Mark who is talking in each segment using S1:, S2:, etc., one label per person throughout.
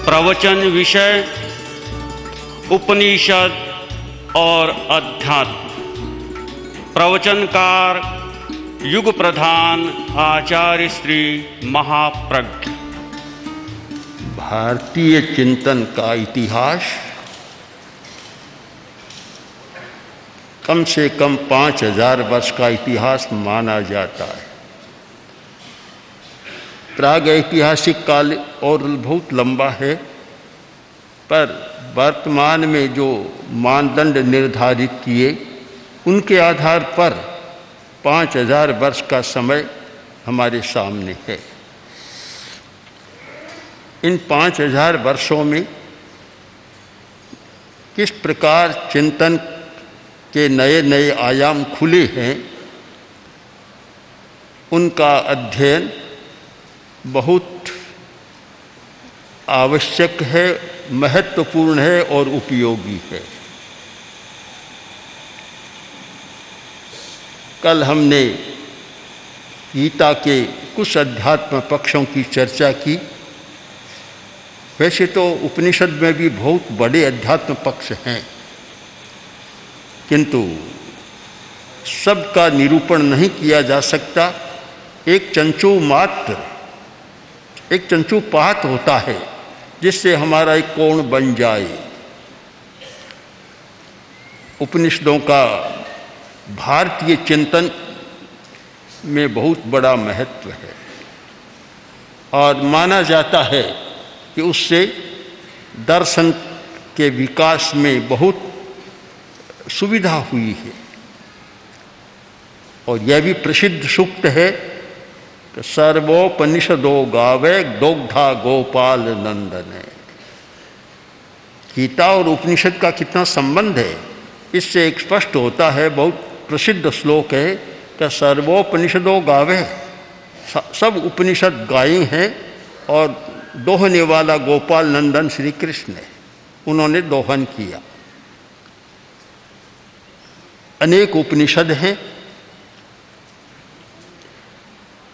S1: प्रवचन विषय उपनिषद और अध्यात्म। प्रवचनकार युग प्रधान आचार्य श्री महाप्रज्ञ।
S2: भारतीय चिंतन का इतिहास कम से कम 5000 वर्ष का इतिहास माना जाता है। प्राग ऐतिहासिक काल और बहुत लंबा है, पर वर्तमान में जो मानदंड निर्धारित किए उनके आधार पर 5000 वर्ष का समय हमारे सामने है। इन 5000 वर्षों में किस प्रकार चिंतन के नए नए आयाम खुले हैं, उनका अध्ययन बहुत आवश्यक है, महत्वपूर्ण है और उपयोगी है। कल हमने गीता के कुछ अध्यात्म पक्षों की चर्चा की। वैसे तो उपनिषद में भी बहुत बड़े अध्यात्म पक्ष हैं, किंतु सबका निरूपण नहीं किया जा सकता। एक चंचूपात होता है जिससे हमारा एक कोण बन जाए। उपनिषदों का भारतीय चिंतन में बहुत बड़ा महत्व है और माना जाता है कि उससे दर्शन के विकास में बहुत सुविधा हुई है। और यह भी प्रसिद्ध सूक्त है कि सर्वोपनिषदो गावे दोग्धा गोपाल नंदन। गीता और उपनिषद का कितना संबंध है इससे एक स्पष्ट होता है। बहुत प्रसिद्ध श्लोक है कि सर्वोपनिषदो गावे, सब उपनिषद गाये हैं और दोहने वाला गोपाल नंदन श्री कृष्ण है, उन्होंने दोहन किया। अनेक उपनिषद हैं।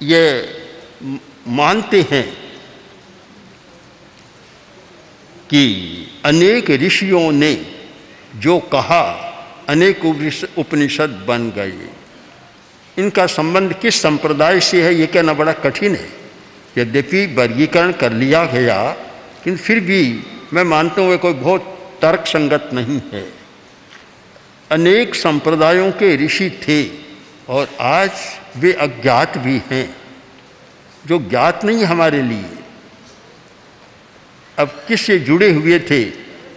S2: ये मानते हैं कि अनेक ऋषियों ने जो कहा अनेक उपनिषद बन गए। इनका संबंध किस संप्रदाय से है ये कहना बड़ा कठिन है। यद्यपि वर्गीकरण कर लिया गया, लेकिन फिर भी मैं मानता हूँ कोई बहुत तर्क संगत नहीं है। अनेक संप्रदायों के ऋषि थे और आज वे अज्ञात भी हैं, जो ज्ञात नहीं हमारे लिए। अब किससे जुड़े हुए थे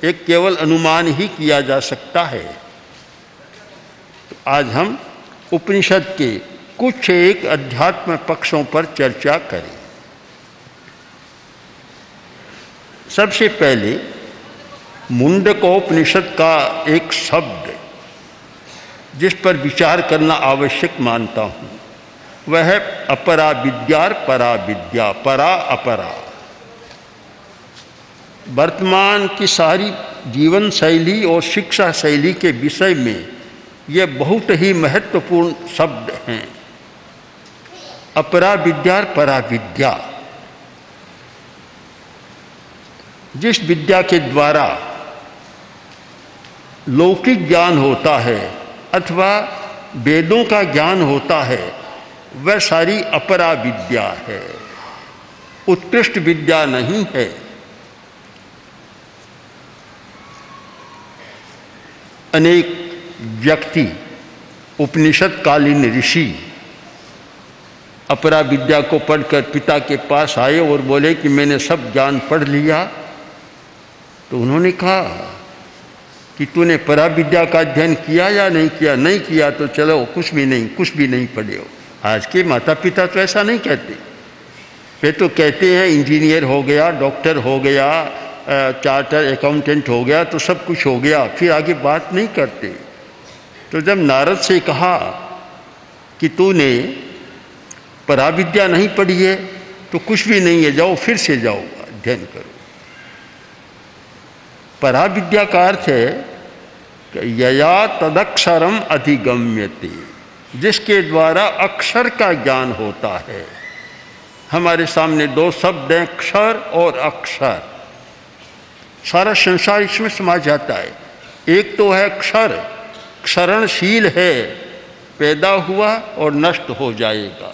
S2: एक केवल अनुमान ही किया जा सकता है। तो आज हम उपनिषद के कुछ एक अध्यात्म पक्षों पर चर्चा करें। सबसे पहले मुंडकोपनिषद का एक शब्द जिस पर विचार करना आवश्यक मानता हूँ, वह है अपरा विद्या और परा विद्या, परा अपरा। वर्तमान की सारी जीवन शैली और शिक्षा शैली के विषय में ये बहुत ही महत्वपूर्ण शब्द हैं। अपरा विद्या और परा विद्या, जिस विद्या के द्वारा लौकिक ज्ञान होता है अथवा वेदों का ज्ञान होता है, वह सारी अपरा विद्या है, उत्कृष्ट विद्या नहीं है। अनेक व्यक्ति उपनिषद कालीन ऋषि अपरा विद्या को पढ़कर पिता के पास आए और बोले कि मैंने सब ज्ञान पढ़ लिया। तो उन्होंने कहा कि तूने परा विद्या का अध्ययन किया या नहीं किया? नहीं किया तो चलो कुछ भी नहीं पढ़े हो। आज के माता पिता तो ऐसा नहीं कहते। वे तो कहते हैं इंजीनियर हो गया, डॉक्टर हो गया, चार्टर अकाउंटेंट हो गया तो सब कुछ हो गया, फिर आगे बात नहीं करते। तो जब नारद से कहा कि तूने परा विद्या नहीं पढ़ी है तो कुछ भी नहीं है, जाओ फिर से जाओ अध्ययन करो। परा विद्या का अर्थ है कि यया तदक्षरम अधिगम्यते, जिसके द्वारा अक्षर का ज्ञान होता है। हमारे सामने दो शब्द हैं, क्षर और अक्षर। सारा संसार इसमें समा जाता है। एक तो है क्षर, क्षरणशील है, पैदा हुआ और नष्ट हो जाएगा।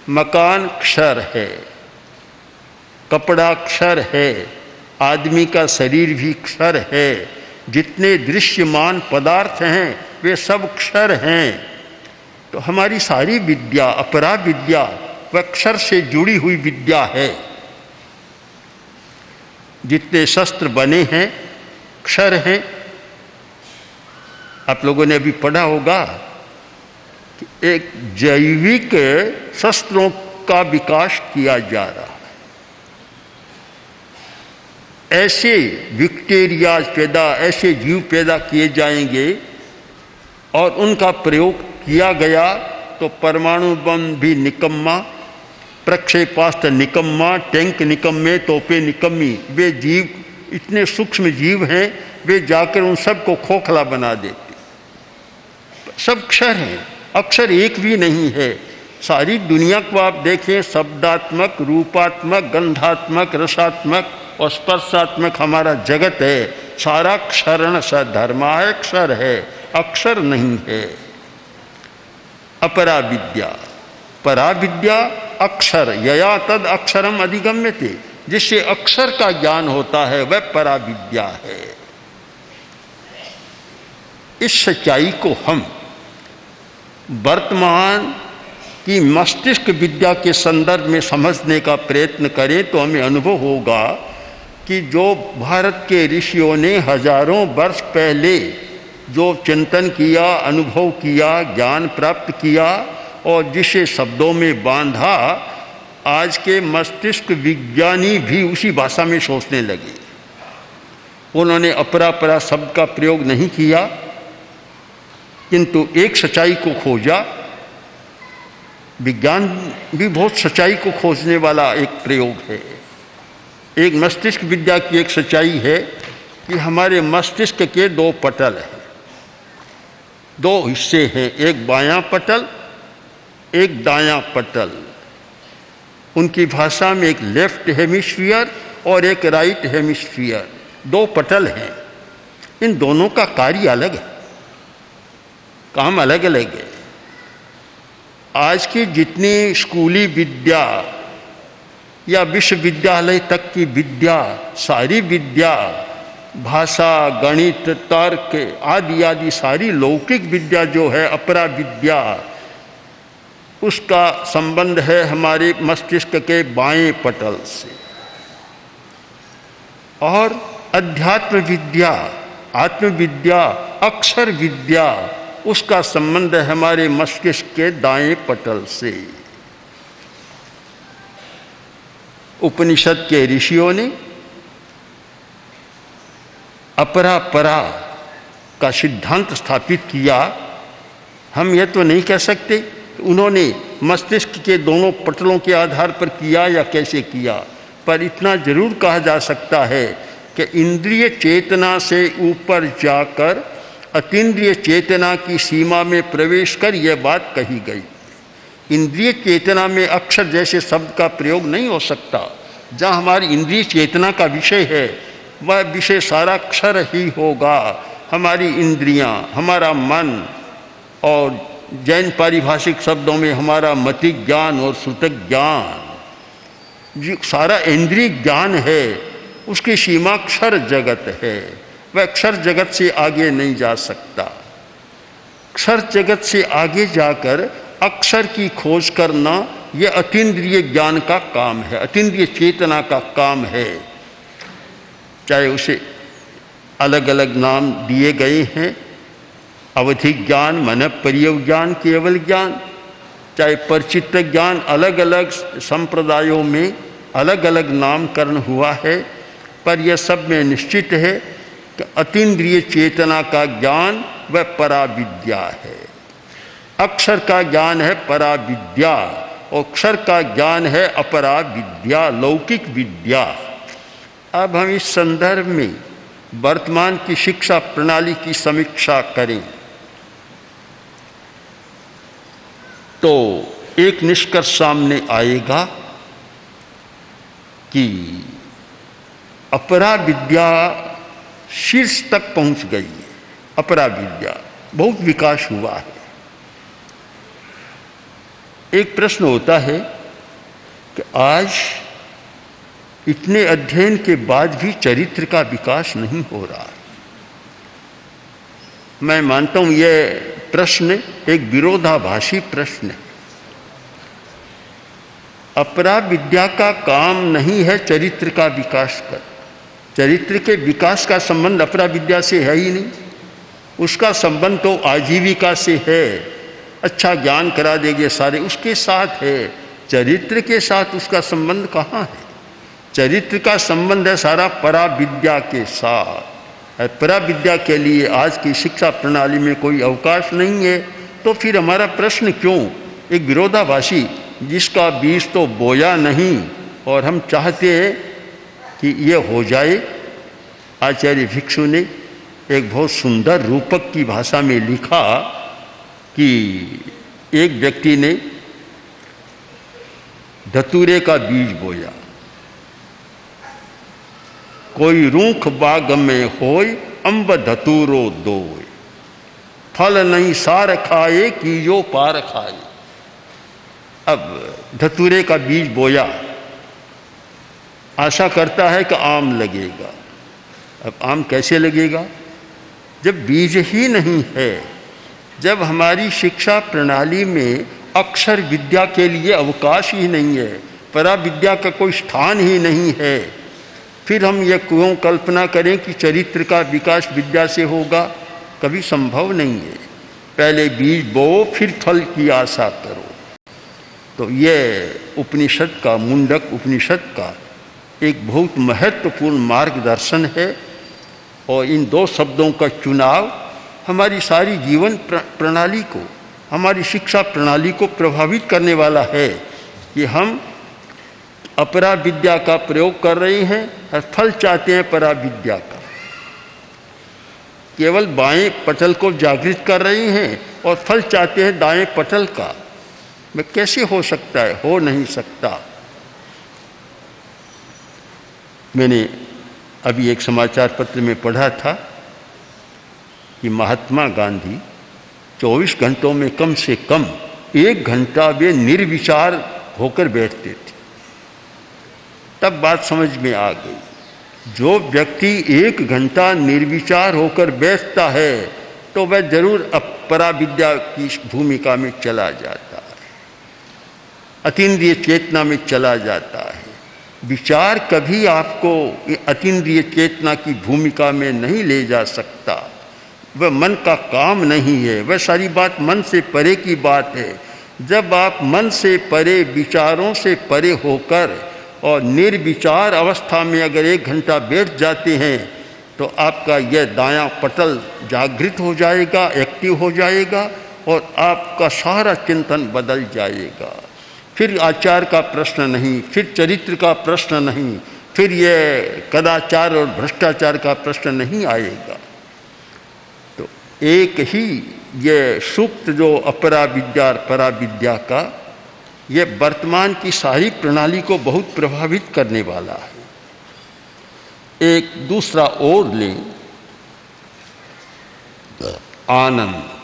S2: मकान क्षर है, कपड़ा क्षर है, आदमी का शरीर भी क्षर है, जितने दृश्यमान पदार्थ हैं वे सब क्षर हैं। तो हमारी सारी विद्या, अपरा विद्या, वह क्षर से जुड़ी हुई विद्या है। जितने शस्त्र बने हैं क्षर हैं। आप लोगों ने अभी पढ़ा होगा कि एक जैविक शस्त्रों का विकास किया जा रहा है। ऐसे बैक्टीरिया पैदा, ऐसे जीव पैदा किए जाएंगे और उनका प्रयोग किया गया तो परमाणु बम भी निकम्मा, प्रक्षेपास्त्र निकम्मा, टैंक निकम्मे, तोपें निकम्मी। वे जीव इतने सूक्ष्म जीव हैं, वे जाकर उन सब को खोखला बना देते। सब क्षर हैं, अक्षर एक भी नहीं है। सारी दुनिया को आप देखें, शब्दात्मक, रूपात्मक, गंधात्मक, रसात्मक और स्पर्शात्मक हमारा जगत है। सारा क्षरण सधर्मा है, क्षर है, अक्षर नहीं है। अपरा विद्या, परा विद्या अक्षर, यया तद अक्षरम अधिगम्यते। जिससे अक्षर का ज्ञान होता है वह परा विद्या है। इस सच्चाई को हम वर्तमान की मस्तिष्क विद्या के संदर्भ में समझने का प्रयत्न करें तो हमें अनुभव होगा कि जो भारत के ऋषियों ने हजारों वर्ष पहले जो चिंतन किया, अनुभव किया, ज्ञान प्राप्त किया और जिसे शब्दों में बांधा, आज के मस्तिष्क विज्ञानी भी उसी भाषा में सोचने लगे। उन्होंने अपरा परा शब्द का प्रयोग नहीं किया, किंतु एक सच्चाई को खोजा। विज्ञान भी बहुत सच्चाई को खोजने वाला एक प्रयोग है। एक मस्तिष्क विद्या की एक सच्चाई है कि हमारे मस्तिष्क के दो पटल हैं, दो हिस्से हैं, एक बायां पटल, एक दायां पटल। उनकी भाषा में एक लेफ्ट हेमिस्फीयर और एक राइट हेमिस्फीयर, दो पटल हैं। इन दोनों का कार्य अलग है, काम अलग अलग है। आज की जितनी स्कूली विद्या या विश्वविद्यालय तक की विद्या, सारी विद्या, भाषा, गणित, तर्क आदि आदि सारी लौकिक विद्या जो है अपरा विद्या, उसका संबंध है हमारे मस्तिष्क के बाएं पटल से। और अध्यात्म विद्या, आत्मविद्या, अक्षर विद्या, उसका संबंध है हमारे मस्तिष्क के दाएं पटल से। उपनिषद के ऋषियों ने अपरा परा का सिद्धांत स्थापित किया। हम यह तो नहीं कह सकते उन्होंने मस्तिष्क के दोनों पटलों के आधार पर किया या कैसे किया, पर इतना जरूर कहा जा सकता है कि इंद्रिय चेतना से ऊपर जाकर अतीन्द्रिय चेतना की सीमा में प्रवेश कर यह बात कही गई। इंद्रिय चेतना में अक्षर जैसे शब्द का प्रयोग नहीं हो सकता। जहाँ हमारी इंद्रिय चेतना का विषय है वह विषय सारा अक्षर ही होगा। हमारी इंद्रियाँ, हमारा मन और जैन पारिभाषिक शब्दों में हमारा मतिक ज्ञान और श्रुतक ज्ञान, जो सारा इंद्रिय ज्ञान है उसकी सीमा अक्षर जगत है। वह अक्षर जगत से आगे नहीं जा सकता। अक्षर जगत से आगे जाकर अक्षर की खोज करना यह अतीन्द्रिय ज्ञान का काम है, अतीन्द्रिय चेतना का काम है। चाहे उसे अलग अलग नाम दिए गए हैं, अवधिक ज्ञान, मन परियव ज्ञान, केवल ज्ञान, चाहे परिचित ज्ञान, अलग अलग संप्रदायों में अलग अलग नामकरण हुआ है, पर यह सब में निश्चित है कि अतीन्द्रिय चेतना का ज्ञान वह पराविद्या है। अक्षर का ज्ञान है पराविद्या और अक्षर का ज्ञान है अपरा विद्या, लौकिक विद्या। अब हम इस संदर्भ में वर्तमान की शिक्षा प्रणाली की समीक्षा करें तो एक निष्कर्ष सामने आएगा कि अपरा विद्या शीर्ष तक पहुंच गई है। अपरा विद्या बहुत विकास हुआ है। एक प्रश्न होता है कि आज इतने अध्ययन के बाद भी चरित्र का विकास नहीं हो रहा है। मैं मानता हूं यह प्रश्न एक विरोधाभासी प्रश्न है। अपरा विद्या का काम नहीं है चरित्र का विकास कर। चरित्र के विकास का संबंध अपरा विद्या से है ही नहीं। उसका संबंध तो आजीविका से है। अच्छा ज्ञान करा देंगे सारे, उसके साथ है। चरित्र के साथ उसका संबंध कहाँ है? चरित्र का संबंध है सारा परा विद्या के साथ। परा विद्या के लिए आज की शिक्षा प्रणाली में कोई अवकाश नहीं है। तो फिर हमारा प्रश्न क्यों? एक विरोधाभासी जिसका बीज तो बोया नहीं और हम चाहते हैं कि ये हो जाए। आचार्य भिक्षु ने एक बहुत सुंदर रूपक की भाषा में लिखा कि एक व्यक्ति ने धतूरे का बीज बोया। कोई रूख बाग में होय अम्ब धतूरो दोय, फल नहीं सार खाए कीजो पार खाए। अब धतूरे का बीज बोया, आशा करता है कि आम लगेगा। अब आम कैसे लगेगा जब बीज ही नहीं है? जब हमारी शिक्षा प्रणाली में अक्षर विद्या के लिए अवकाश ही नहीं है, परा विद्या का कोई स्थान ही नहीं है, फिर हम ये क्यों कल्पना करें कि चरित्र का विकास विद्या से होगा? कभी संभव नहीं है। पहले बीज बो फिर फल की आशा करो। तो ये उपनिषद का, मुंडक उपनिषद का एक बहुत महत्वपूर्ण मार्गदर्शन है। और इन दो शब्दों का चुनाव हमारी सारी जीवन प्रणाली को, हमारी शिक्षा प्रणाली को प्रभावित करने वाला है कि हम अपरा विद्या का प्रयोग कर रहे हैं और फल चाहते हैं परा विद्या का। केवल बाएं पटल को जागृत कर रहे हैं और फल चाहते हैं दाएं पटल का। मैं कैसे हो सकता है? हो नहीं सकता। मैंने अभी एक समाचार पत्र में पढ़ा था कि महात्मा गांधी 24 घंटों में कम से कम 1 घंटा वे निर्विचार होकर बैठते थे। तब बात समझ में आ गई। जो व्यक्ति 1 घंटा निर्विचार होकर बैठता है तो वह जरूर अपरा विद्या की भूमिका में चला जाता है, अतीन्द्रिय चेतना में चला जाता है। विचार कभी आपको अतीन्द्रिय चेतना की भूमिका में नहीं ले जा सकता। वह मन का काम नहीं है। वह सारी बात मन से परे की बात है। जब आप मन से परे, विचारों से परे होकर और निर्विचार अवस्था में अगर 1 घंटा बैठ जाते हैं तो आपका यह दायां पटल जागृत हो जाएगा, एक्टिव हो जाएगा और आपका सारा चिंतन बदल जाएगा। फिर आचार का प्रश्न नहीं, फिर चरित्र का प्रश्न नहीं, फिर यह कदाचार और भ्रष्टाचार का प्रश्न नहीं आएगा। तो एक ही ये सूक्त जो अपरा विद्या और परा विद्या का, यह वर्तमान की सारी प्रणाली को बहुत प्रभावित करने वाला है। एक दूसरा और लें, आनंद।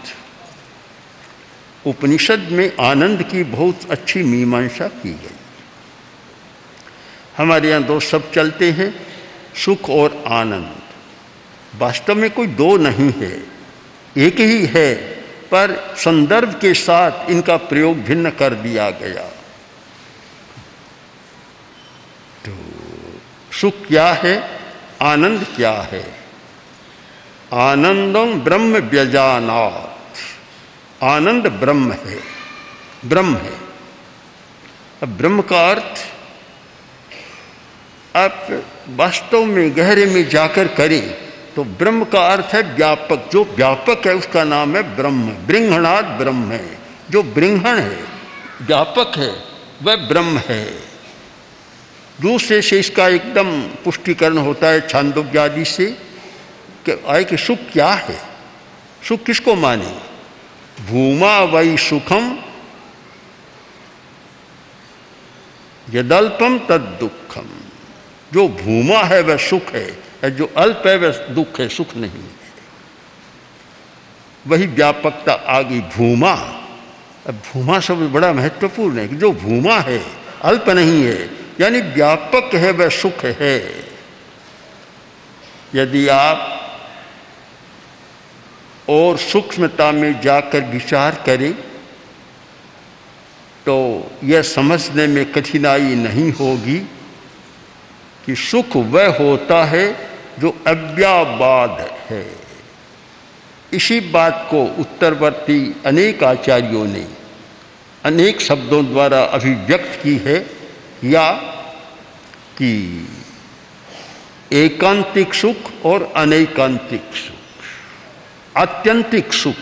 S2: उपनिषद में आनंद की बहुत अच्छी मीमांसा की गई। हमारे यहाँ 2 शब्द चलते हैं, सुख और आनंद। वास्तव में कोई 2 नहीं है, एक ही है, पर संदर्भ के साथ इनका प्रयोग भिन्न कर दिया गया। तो सुख क्या है, आनंद क्या है? आनंदम ब्रह्म व्यजानात्। आनंद ब्रह्म है, ब्रह्म है। अब ब्रह्म का अर्थ आप वास्तव में गहरे में जाकर करें तो ब्रह्म का अर्थ है व्यापक। जो व्यापक है उसका नाम है ब्रह्म। बृंहणाद ब्रह्म है। जो बृंहण है, व्यापक है, वह ब्रह्म है। दूसरे से इसका एकदम पुष्टिकरण होता है छांदोग्य आदि से कि सुख क्या है। सुख किसको माने? भूमा वै सुखम यदल्पम तद दुखम। जो भूमा है वह सुख है, जो अल्प है वह दुख है, सुख नहीं है। वही व्यापकता आ गई, भूमा। अब भूमा शब्द बड़ा महत्वपूर्ण है कि जो भूमा है, अल्प नहीं है, यानी व्यापक है, वह सुख है। यदि आप और सूक्ष्मता में जाकर विचार करें तो यह समझने में कठिनाई नहीं होगी कि सुख वह होता है जो अव्याबाद है। इसी बात को उत्तरवर्ती अनेक आचार्यों ने अनेक शब्दों द्वारा अभिव्यक्त की है, या कि एकांतिक सुख और अनैकांतिक सुख, आत्यंतिक सुख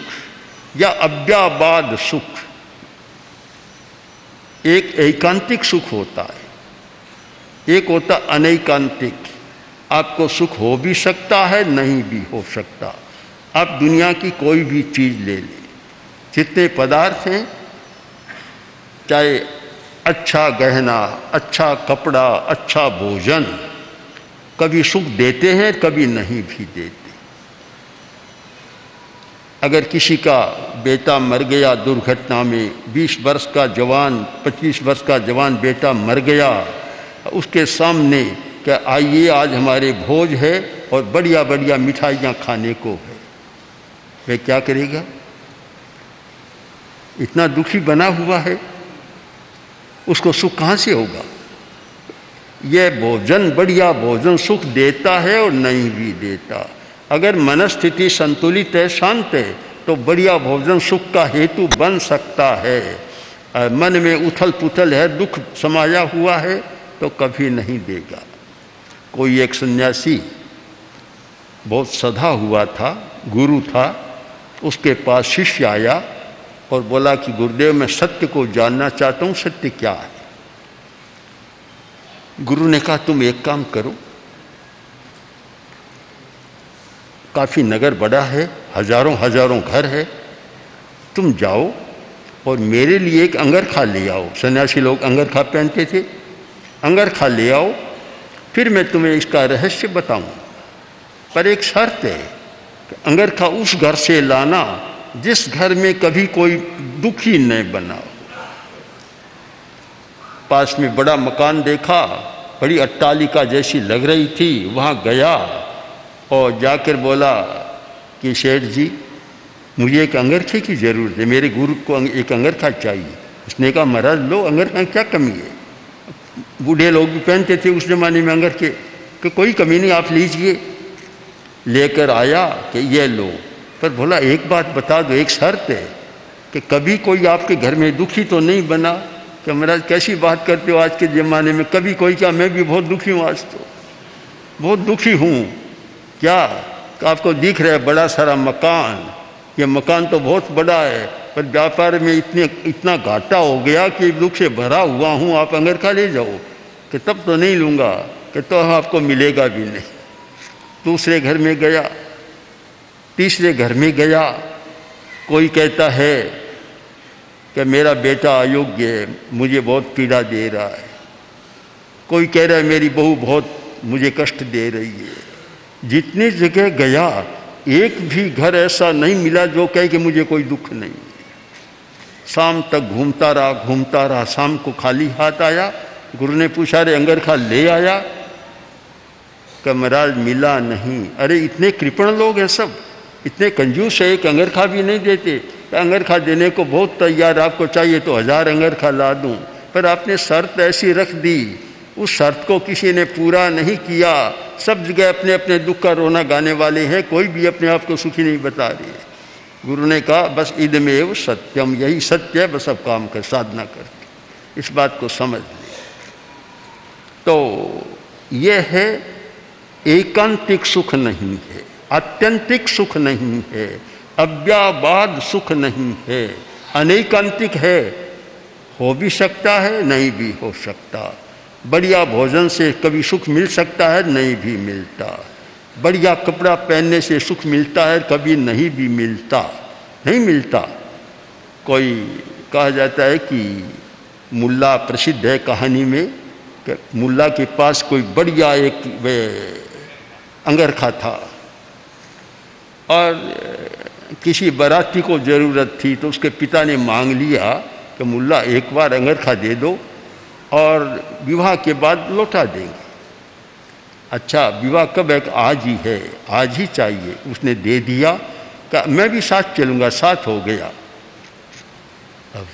S2: या अव्याबाद सुख। एक एकांतिक सुख होता है, एक होता अनैकांतिक। आपको सुख हो भी सकता है, नहीं भी हो सकता। आप दुनिया की कोई भी चीज़ ले लें, जितने पदार्थ हैं, चाहे अच्छा गहना, अच्छा कपड़ा, अच्छा भोजन, कभी सुख देते हैं, कभी नहीं भी देते। अगर किसी का बेटा मर गया दुर्घटना में, 20 वर्ष का जवान, 25 वर्ष का जवान बेटा मर गया, उसके सामने क्या आइए आज हमारे भोज है और बढ़िया बढ़िया मिठाइयाँ खाने को है, वह क्या करेगा? इतना दुखी बना हुआ है, उसको सुख कहाँ से होगा? यह भोजन, बढ़िया भोजन सुख देता है और नहीं भी देता। अगर मनस्थिति संतुलित है, शांत है, तो बढ़िया भोजन सुख का हेतु बन सकता है। मन में उथल पुथल है, दुख समाया हुआ है, तो कभी नहीं देगा। कोई एक सन्यासी बहुत सधा हुआ था, गुरु था, उसके पास शिष्य आया और बोला कि गुरुदेव मैं सत्य को जानना चाहता हूँ, सत्य क्या है? गुरु ने कहा तुम एक काम करो, काफ़ी नगर बड़ा है, हजारों हजारों घर है, तुम जाओ और मेरे लिए एक अंगरखा ले आओ। सन्यासी लोग अंगरखा पहनते थे, अंगरखा ले आओ, फिर मैं तुम्हें इसका रहस्य बताऊं। पर एक शर्त है कि अंगरखा उस घर से लाना जिस घर में कभी कोई दुखी नहीं बना हो। पास में बड़ा मकान देखा, बड़ी अट्टालिका जैसी लग रही थी, वहाँ गया और जाकर बोला कि सेठ जी मुझे एक अंगरखे की ज़रूरत है, मेरे गुरु को एक अंगरखा चाहिए। उसने कहा महाराज लो, अंगरखा क्या कमी है? बूढ़े लोग भी पहनते थे उस ज़माने में अंगरखे, कि कोई कमी नहीं, आप लीजिए। लेकर आया कि ये लो, पर बोला एक बात बता दो, एक शर्त है कि कभी कोई आपके घर में दुखी तो नहीं बना? कि महाराज कैसी बात करते हो, आज के ज़माने में कभी कोई? क्या मैं भी बहुत दुखी हूँ, आज तो बहुत दुखी हूँ। क्या आपको दिख रहा है बड़ा सारा मकान, ये मकान तो बहुत बड़ा है, पर व्यापार में इतना घाटा हो गया कि दुख से भरा हुआ हूँ, आप अंगरखा ले जाओ। कि तब तो नहीं लूँगा, कि तो आपको मिलेगा भी नहीं। दूसरे घर में गया, तीसरे घर में गया, कोई कहता है कि मेरा बेटा अयोग्य है, मुझे बहुत पीड़ा दे रहा है। कोई कह रहा है मेरी बहू बहुत मुझे कष्ट दे रही है। जितनी जगह गया, एक भी घर ऐसा नहीं मिला जो कहे कि मुझे कोई दुख नहीं। शाम तक घूमता रहा, शाम को खाली हाथ आया। गुरु ने पूछा रे अंगरखा ले आया? कि महाराज मिला नहीं। अरे इतने कृपण लोग हैं सब, इतने कंजूस है, एक अंगरखा भी नहीं देते। अंगरखा देने को बहुत तैयार, आपको चाहिए तो 1000 अंगरखा ला दूं, पर आपने शर्त ऐसी रख दी, उस शर्त को किसी ने पूरा नहीं किया। सब जगह अपने अपने दुख का रोना गाने वाले हैं, कोई भी अपने आप को सुखी नहीं बता रही है। गुरु ने कहा बस इदमेव सत्यम, यही सत्य है, बस अब काम कर, साधना करके इस बात को समझ ले। तो यह है एकांतिक सुख नहीं है, आत्यंतिक सुख नहीं है, अव्याबाद सुख नहीं है, अनैकांतिक है, हो भी सकता है, नहीं भी हो सकता। बढ़िया भोजन से कभी सुख मिल सकता है, नहीं भी मिलता। बढ़िया कपड़ा पहनने से सुख मिलता है, कभी नहीं भी मिलता, नहीं मिलता। कोई कहा जाता है कि मुल्ला प्रसिद्ध है कहानी में कि मुल्ला के पास कोई बढ़िया एक अंगरखा था और किसी बाराती को ज़रूरत थी, तो उसके पिता ने मांग लिया कि मुल्ला एक बार अंगरखा दे दो और विवाह के बाद लौटा देंगे। अच्छा, विवाह कब है? आज ही है, आज ही चाहिए। उसने दे दिया, कि मैं भी साथ चलूँगा। साथ हो गया। अब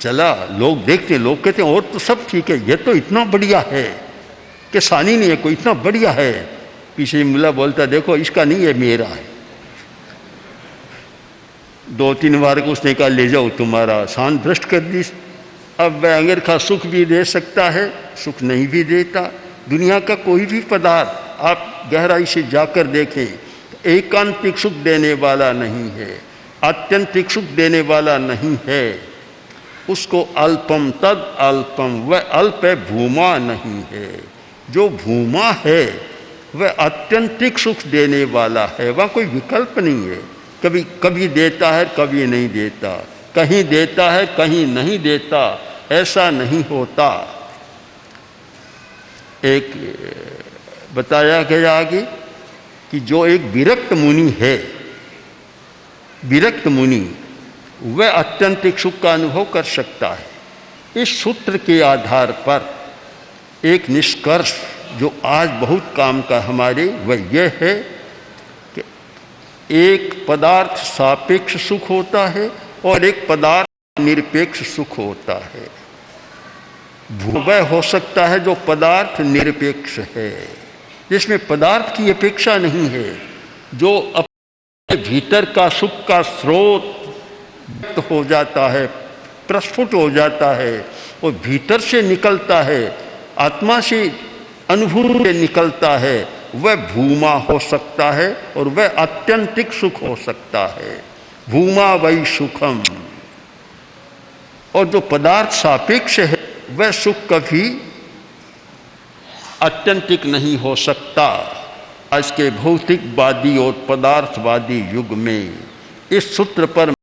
S2: चला, लोग देखते, लोग कहते हैं और तो सब ठीक है, ये तो इतना बढ़िया है कि सानी नहीं है कोई, इतना बढ़िया है। पीछे मुल्ला बोलता, देखो इसका नहीं है, मेरा है। 2-3 बार को उसने कहा, ले जाओ, तुम्हारा शान भ्रष्ट कर दी। अब वह अंगरखा सुख भी दे सकता है, सुख नहीं भी देता। दुनिया का कोई भी पदार्थ आप गहराई से जाकर देखें, एकांतिक सुख देने वाला नहीं है, आत्यंतिक सुख देने वाला नहीं है। उसको अल्पम तद अल्पम, वह अल्प है, भूमा नहीं है। जो भूमा है वह आत्यंतिक सुख देने वाला है, वह कोई विकल्प नहीं है। कभी कभी देता है, कभी नहीं देता, कहीं देता है, कहीं नहीं देता, ऐसा नहीं होता। एक बताया गया आगे कि जो एक विरक्त मुनि है, विरक्त मुनि, वह आत्यंतिक सुख का अनुभव कर सकता है। इस सूत्र के आधार पर एक निष्कर्ष जो आज बहुत काम का हमारे, वह यह है कि एक पदार्थ सापेक्ष सुख होता है और एक पदार्थ निरपेक्ष सुख होता है। वह हो सकता है जो पदार्थ निरपेक्ष है, जिसमें पदार्थ की अपेक्षा नहीं है, जो अपने भीतर का सुख का स्रोत व्यक्त हो जाता है, प्रस्फुट हो जाता है, वो भीतर से निकलता है, आत्मा से अनुभूति से निकलता है। वह भूमा हो सकता है और वह आत्यंतिक सुख हो सकता है। भूमा वै सुखम। और जो पदार्थ सापेक्ष है वह सुख कभी आत्यंतिक नहीं हो सकता। आज के भौतिकवादी और पदार्थवादी युग में इस सूत्र पर